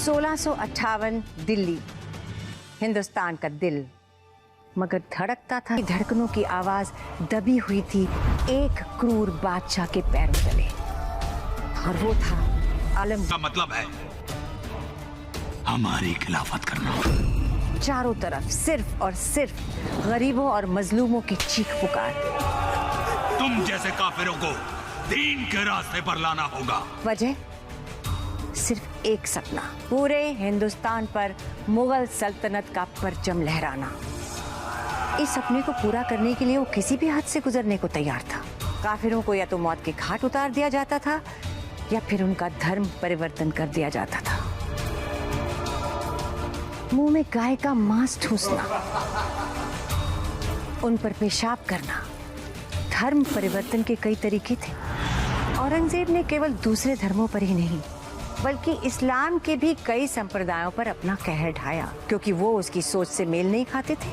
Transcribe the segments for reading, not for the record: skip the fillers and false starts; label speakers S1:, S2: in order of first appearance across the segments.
S1: 1658 दिल्ली, हिंदुस्तान का दिल, मगर धड़कता था। धड़कनों की आवाज दबी हुई थी एक क्रूर बादशाह के पैरों तले, और वो था आलम।
S2: का मतलब है हमारी खिलाफत करना।
S1: चारों तरफ सिर्फ और सिर्फ गरीबों और मजलूमों की चीख पुकार।
S2: तुम जैसे काफिरों को दीन के रास्ते पर लाना होगा।
S1: वजह सिर्फ एक सपना, पूरे हिंदुस्तान पर मुगल सल्तनत का परचम लहराना। इस सपने को पूरा करने के लिए वो किसी भी हद से गुजरने को तैयार था। काफिरों को या तो मौत के घाट उतार दिया जाता था या फिर उनका धर्म परिवर्तन कर दिया जाता था। मुंह में गाय का मांस ठूसना, उन पर पेशाब करना, धर्म परिवर्तन के कई तरीके थे। औरंगजेब ने केवल दूसरे धर्मों पर ही नहीं बल्कि इस्लाम के भी कई संप्रदायों पर अपना कहर ढाया, क्योंकि वो उसकी सोच से मेल नहीं खाते थे।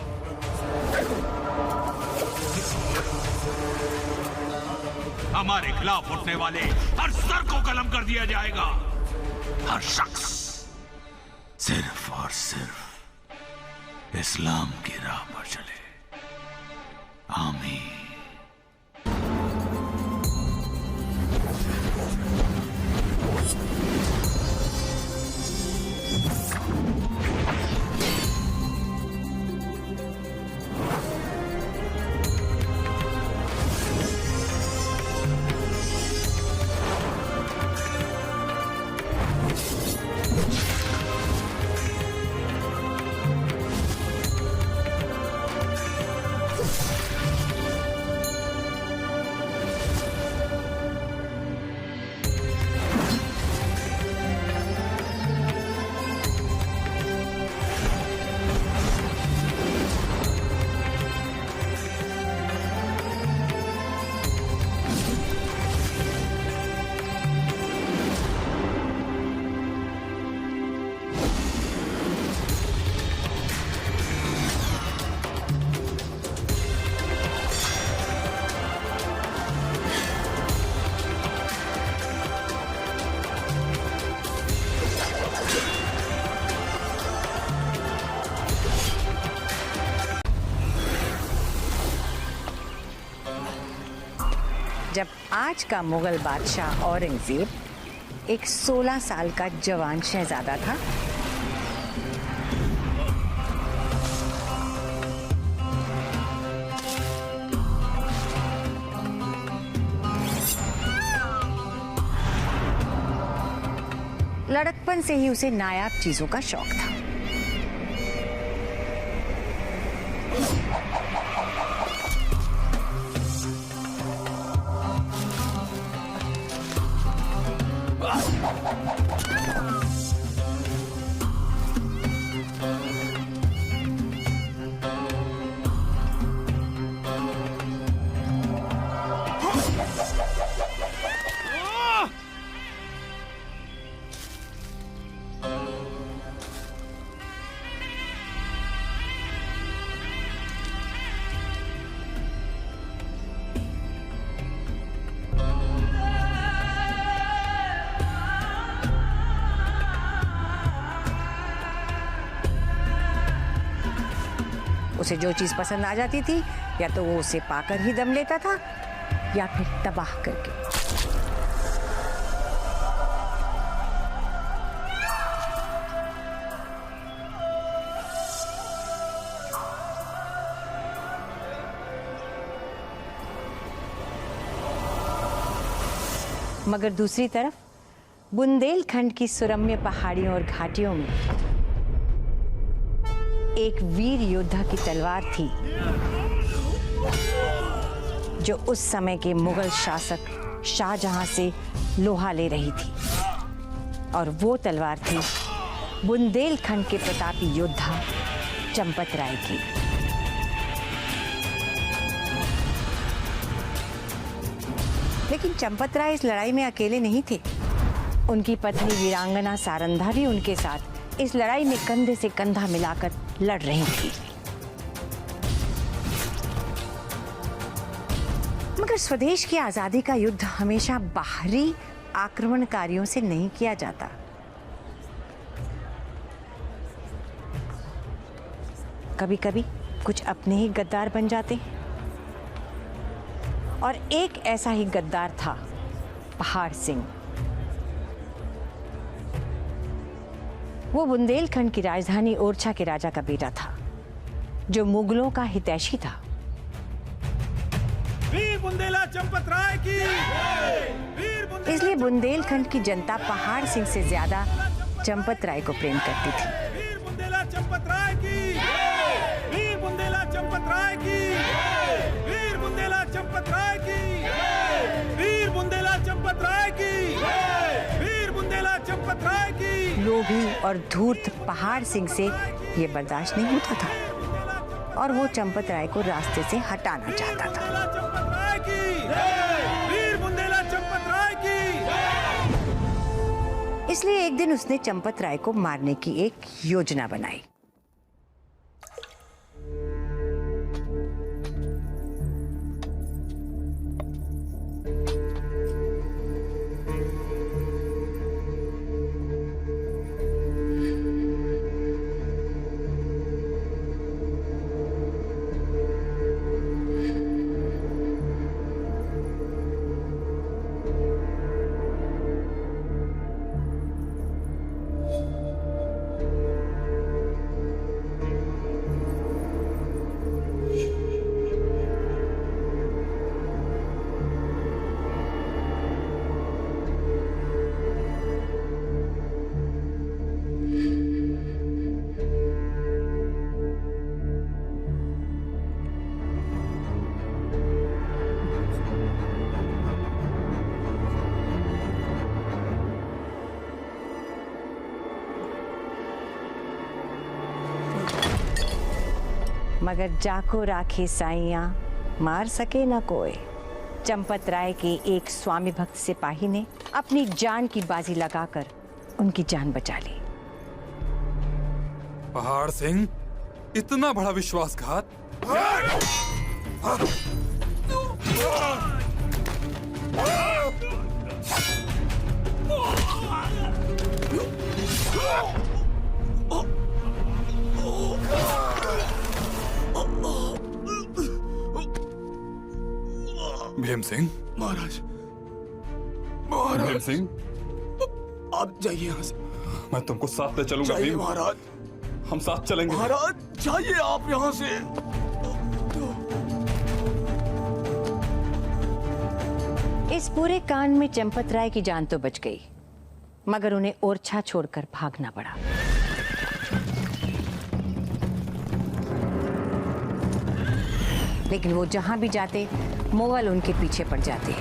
S2: हमारे खिलाफ उठने वाले हर सर को कलम कर दिया जाएगा। हर शख्स सिर्फ और सिर्फ इस्लाम की राह पर चले। आमीन।
S1: जब आज का मुगल बादशाह औरंगजेब एक 16 साल का जवान शहजादा था, लड़कपन से ही उसे नायाब चीजों का शौक था। उसे जो चीज पसंद आ जाती थी या तो वो उसे पाकर ही दम लेता था या फिर तबाह करके। मगर दूसरी तरफ बुंदेलखंड की सुरम्य पहाड़ियों और घाटियों में एक वीर योद्धा की तलवार थी जो उस समय के मुगल शासक शाहजहां से लोहा ले रही थी, और वो तलवार थी बुंदेलखंड के प्रतापी योद्धा चंपत राय की। लेकिन चंपत राय इस लड़ाई में अकेले नहीं थे। उनकी पत्नी वीरांगना सारंधा भी उनके साथ इस लड़ाई में कंधे से कंधा मिलाकर लड़ रही थी। मगर स्वदेश की आजादी का युद्ध हमेशा बाहरी आक्रमणकारियों से नहीं किया जाता। कभी कभी कुछ अपने ही गद्दार बन जाते हैं। और एक ऐसा ही गद्दार था पहाड़ सिंह। वो बुंदेलखंड की राजधानी ओरछा के राजा का बेटा था, जो मुगलों का हितैषी था।
S3: वीर बुंदेला चंपत राय की।
S1: इसलिए बुंदेलखंड की जनता पहाड़ सिंह से ज्यादा चंपत राय को प्रेम करती थी।
S3: वीर बुंदेला चंपत राय की। वीर बुंदेला चंपत राय की। वीर बुंदेला चंपत राय की। वीर बुंदेला चंपत राय की। वीर बुंदेला चंपत राय की।
S1: लोभी और धूर्त पहाड़ सिंह से ये बर्दाश्त नहीं होता था और वो चंपत राय को रास्ते से हटाना चाहता था।
S3: वीर बुंदेला चंपत राय की।
S1: इसलिए एक दिन उसने चंपत राय को मारने की एक योजना बनाई। मगर जाको राखे साइयां मार सके न कोई। चंपत राय के एक स्वामी भक्त सिपाही ने अपनी जान की बाजी लगाकर उनकी जान बचा ली।
S4: पहाड़ सिंह, इतना बड़ा विश्वासघात। भीम सिंह।
S3: महाराज,
S4: भीम सिंह,
S3: आप जाइए यहाँ से।
S4: मैं तुमको साथ ले चलूंगा
S3: जाइए
S4: भीम।
S3: महाराज।
S4: हम साथ चलेंगे।
S3: महाराज जाइए आप यहाँ से।
S1: इस पूरे कांड में चंपत राय की जान तो बच गई, मगर उन्हें ओरछा छोड़कर भागना पड़ा। लेकिन वो जहां भी जाते मुगल उनके पीछे पड़ जाते।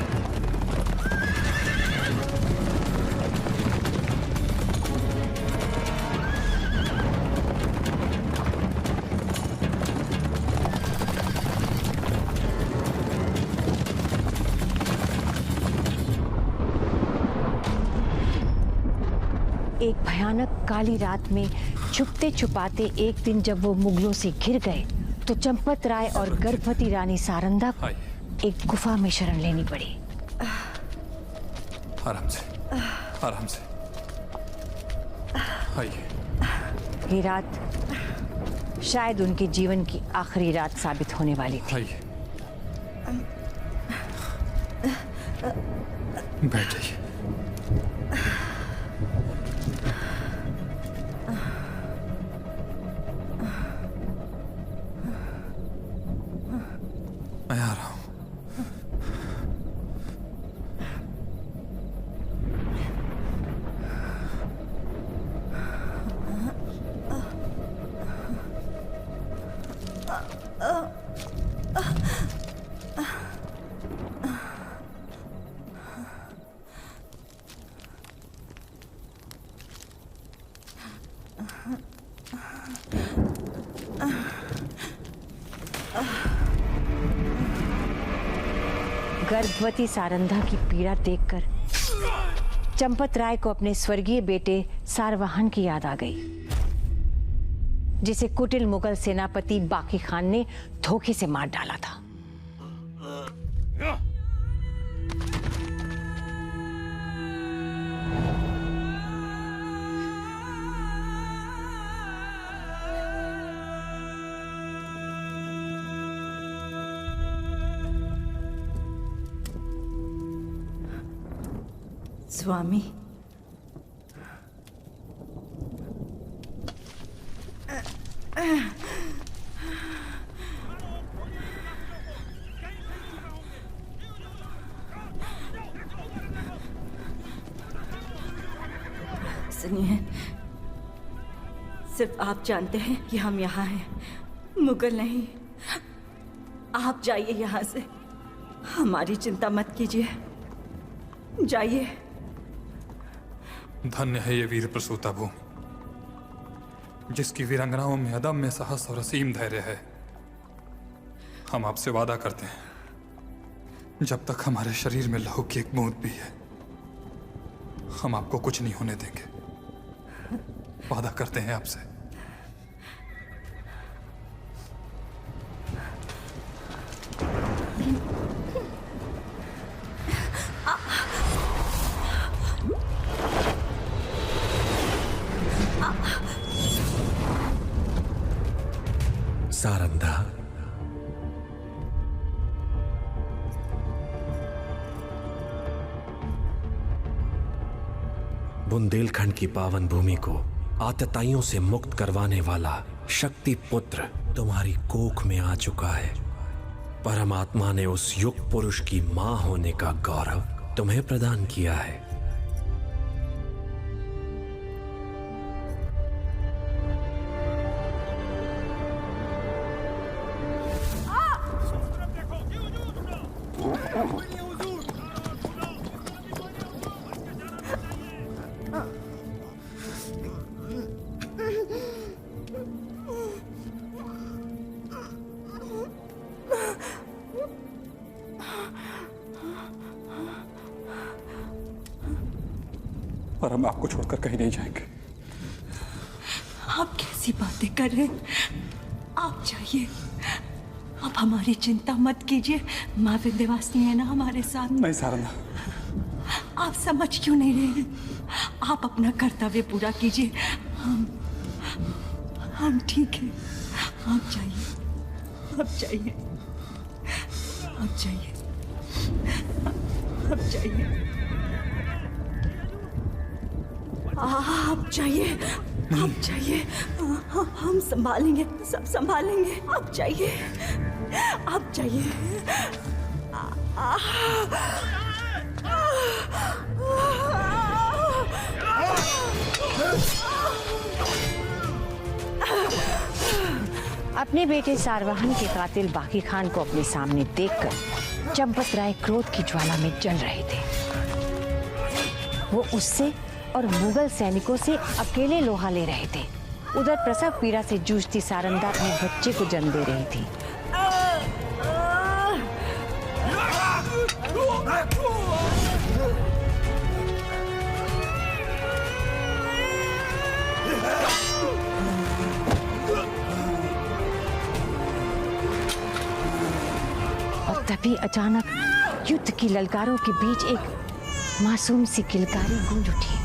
S1: एक भयानक काली रात में छुपते छुपाते एक दिन जब वो मुगलों से घिर गए तो चंपत राय और गर्भवती रानी सारंदा को एक गुफा में शरण लेनी पड़ी।
S4: आराम से, आराम से। आइए।
S1: ये रात शायद उनके जीवन की आखिरी रात साबित होने वाली थी।
S4: आइए, बैठ जाइए। मैं आ रहा हूं।
S1: गर्भवती सारंधा की पीड़ा देखकर चंपत राय को अपने स्वर्गीय बेटे सारवाहन की याद आ गई, जिसे कुटिल मुगल सेनापति बाकी खान ने धोखे से मार डाला था।
S5: स्वामी, सुनिए, सिर्फ आप जानते हैं कि हम यहाँ हैं, मुगल नहीं। आप जाइए यहाँ से, हमारी चिंता मत कीजिए, जाइए।
S4: धन्य है ये वीर प्रसूता भूमि, जिसकी वीरांगनाओं में अदम्य साहस और असीम धैर्य है। हम आपसे वादा करते हैं, जब तक हमारे शरीर में लहू की एक बूंद भी है, हम आपको कुछ नहीं होने देंगे। वादा करते हैं आपसे।
S6: सारंधा, बुंदेलखंड की पावन भूमि को आतताइयों से मुक्त करवाने वाला शक्ति पुत्र तुम्हारी कोख में आ चुका है। परमात्मा ने उस युग पुरुष की मां होने का गौरव तुम्हें प्रदान किया है।
S4: और हम आपको छोड़कर कहीं नहीं जाएंगे।
S5: आप कैसी बातें कर रहे हैं? आप जाइए, आप हमारी चिंता मत कीजिए। माँ विंध्यवासिनी है ना हमारे साथ।
S4: नहीं सारंधा,
S5: आप समझ क्यों नहीं रहे हैं? आप अपना कर्तव्य पूरा कीजिए। हम ठीक है। आप जाइए, आप जाइए, आप जाइए, आप जाइए, आप जाइए, आप जाइए। हम संभालेंगे, सब संभालेंगे। आप जाइए, आप जाइए।
S1: अपने बेटे सारवाहन के कातिल बाकी खान को अपने सामने देखकर चंपत राय क्रोध की ज्वाला में जल रहे थे। वो उससे और मुगल सैनिकों से अकेले लोहा ले रहे थे। उधर प्रसव पीड़ा से जूझती सारंधा अपने बच्चे को जन्म दे रही थी। और तभी अचानक युद्ध की ललकारों के बीच एक मासूम सी किलकारी गूंज उठी।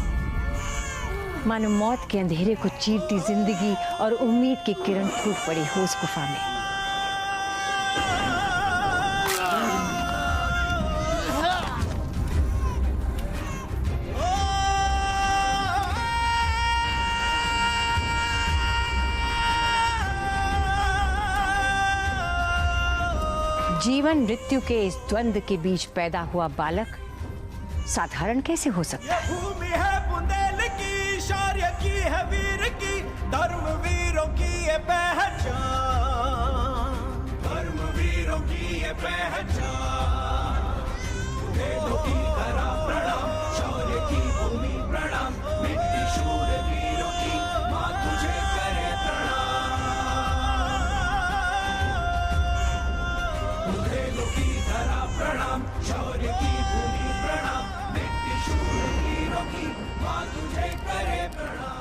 S1: मानो मौत के अंधेरे को चीरती जिंदगी और उम्मीद की किरण फूट पड़ी हो उस गुफा में। जीवन मृत्यु के इस द्वंद्व के बीच पैदा हुआ बालक साधारण कैसे हो सकता है?
S3: भूमि है बुंदेल की, शौर्य की है वीर की, धर्म वीरों की ये पहचान, धर्म वीरों की ये पहचान। वेदों की तरह प्रणाम, शौर्य की भूमि प्रणाम, मिट्टी शूर वीरों की मां तुझे करे प्रणाम। वेदों की तरह प्रणाम, शौर्य की भूमि प्रणाम, मिट्टी शूर वीरों की मां तुझे करे प्रणाम।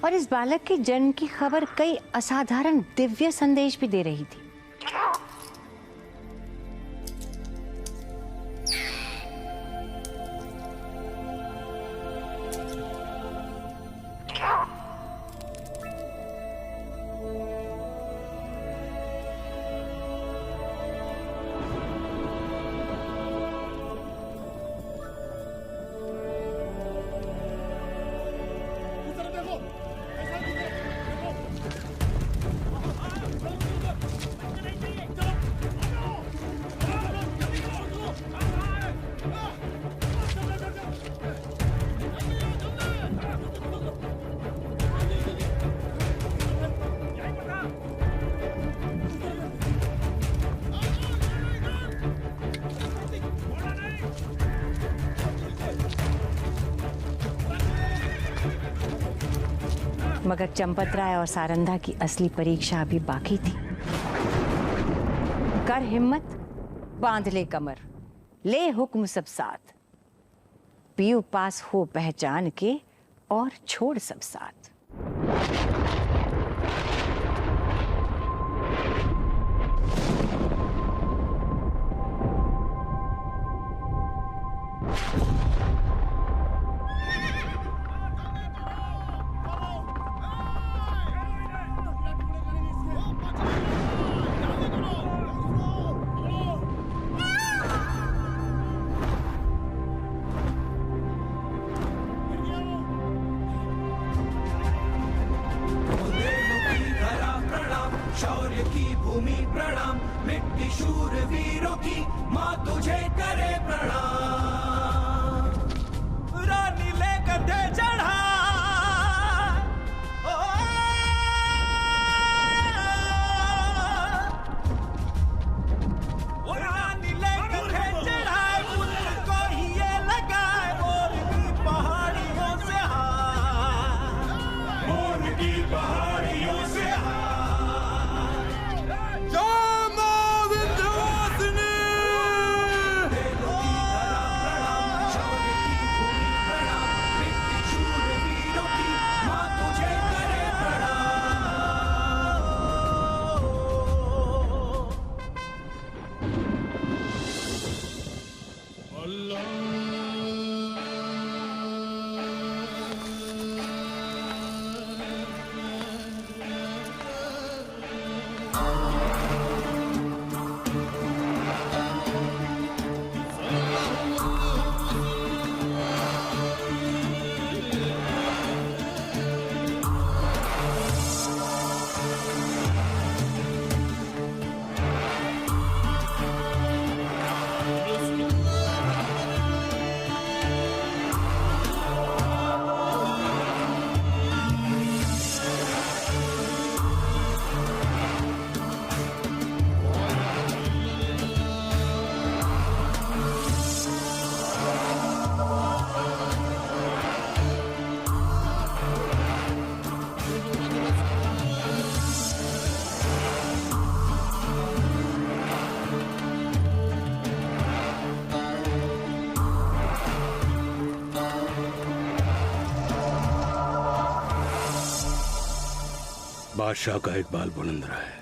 S1: और इस बालक के जन्म की खबर कई असाधारण दिव्य संदेश भी दे रही थी। मगर चंपत राय और सारंधा की असली परीक्षा अभी बाकी थी। कर हिम्मत, बांध ले कमर, ले हुक्म सब साथ, पीयू पास हो पहचान के और छोड़ सब साथ।
S7: शौर्य की भूमि प्रणाम, मिट्टी शूर वीरों की माँ तुझे करे प्रणाम। रानी ले कंधे चढ़ा, रानी ले कंधे चढ़ाए, पुत्र को ही ये लगाए, मोर की पहाड़ियों से हार, मोर की पहाड़ियों से हार।
S2: बादशाह का इकबाल बुलंद रहा है।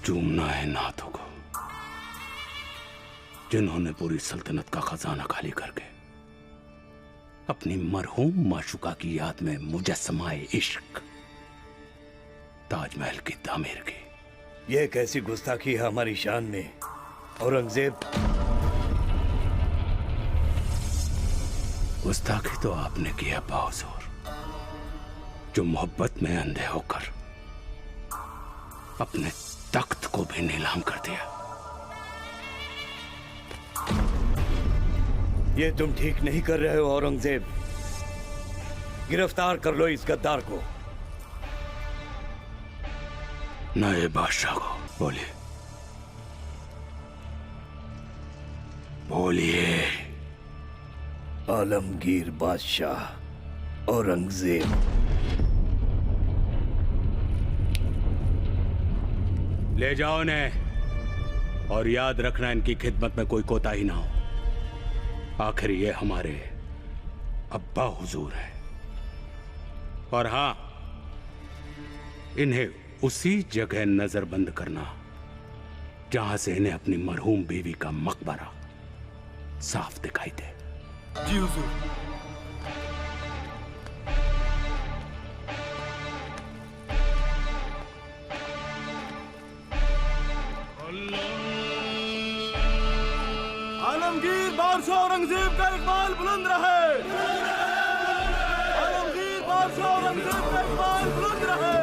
S2: चूमना है इन हाथों को जिन्होंने पूरी सल्तनत का खजाना खाली करके अपनी मरहूम माशुका की याद में मुजस्समाए इश्क ताजमहल की तामीर की।
S8: यह कैसी गुस्ताखी है हमारी शान में औरंगजेब।
S2: गुस्ताखी तो आपने किया बाहुजूर, जो मोहब्बत में अंधे होकर अपने तख्त को भी नीलाम कर दिया।
S8: ये तुम ठीक नहीं कर रहे हो औरंगजेब। गिरफ्तार कर लो इस गद्दार को।
S2: नए बादशाह को बोलिए, बोलिए।
S8: आलमगीर बादशाह औरंगजेब।
S2: ले जाओ इन्हें, और याद रखना इनकी खिदमत में कोई कोताही ना हो। आखिर ये हमारे अब्बा हुजूर हैं। और हां, इन्हें उसी जगह नजरबंद करना जहां से इन्हें अपनी मरहूम बीवी का मकबरा साफ दिखाई दे।
S3: जी हुजूर। आलमगीर बादशाह औरंगजेब का इकबाल बुलंद रहे। आलमगीर बादशाह औरंगजेब का इकबाल बुलंद रहे।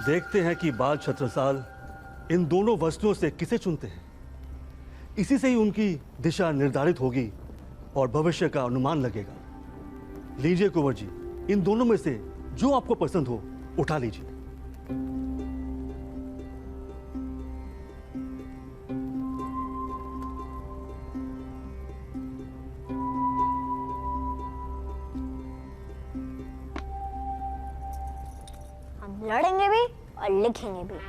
S9: देखते हैं कि बाल छत्रसाल इन दोनों वस्तुओं से किसे चुनते हैं। इसी से ही उनकी दिशा निर्धारित होगी और भविष्य का अनुमान लगेगा। लीजिए कुंवर जी, इन दोनों में से जो आपको पसंद हो उठा लीजिए।
S10: हम लड़ेंगे भी और लिखेंगे भी।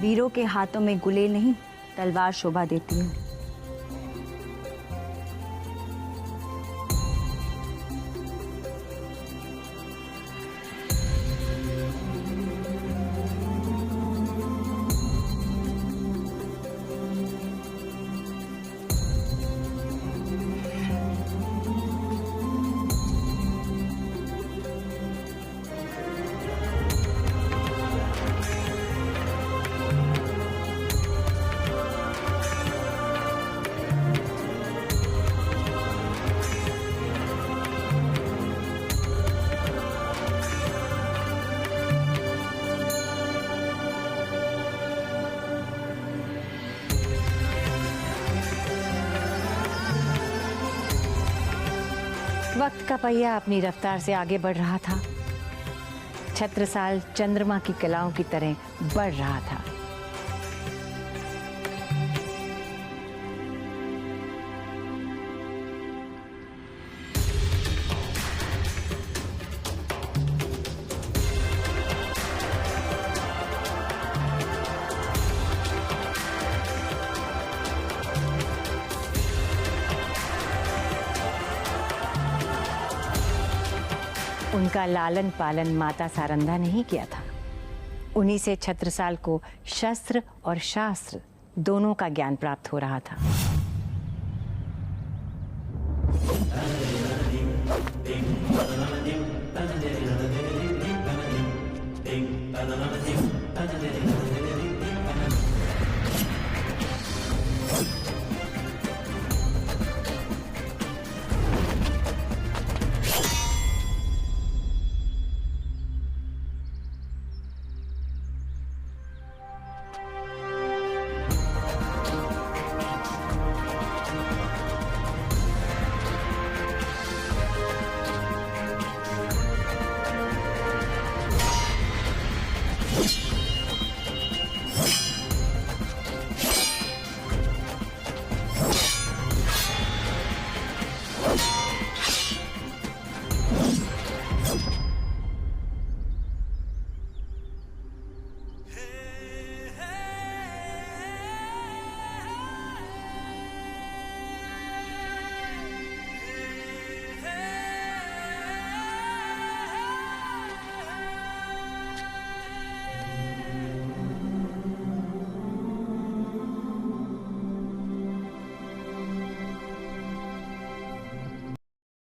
S5: वीरों के हाथों में गुलेल नहीं, तलवार शोभा देती है।
S1: वक्त का पहिया अपनी रफ्तार से आगे बढ़ रहा था। छत्रसाल चंद्रमा की कलाओं की तरह बढ़ रहा था। उनका लालन पालन माता सारंधा ने ही किया था। उन्हीं से छत्रसाल को शस्त्र और शास्त्र दोनों का ज्ञान प्राप्त हो रहा था।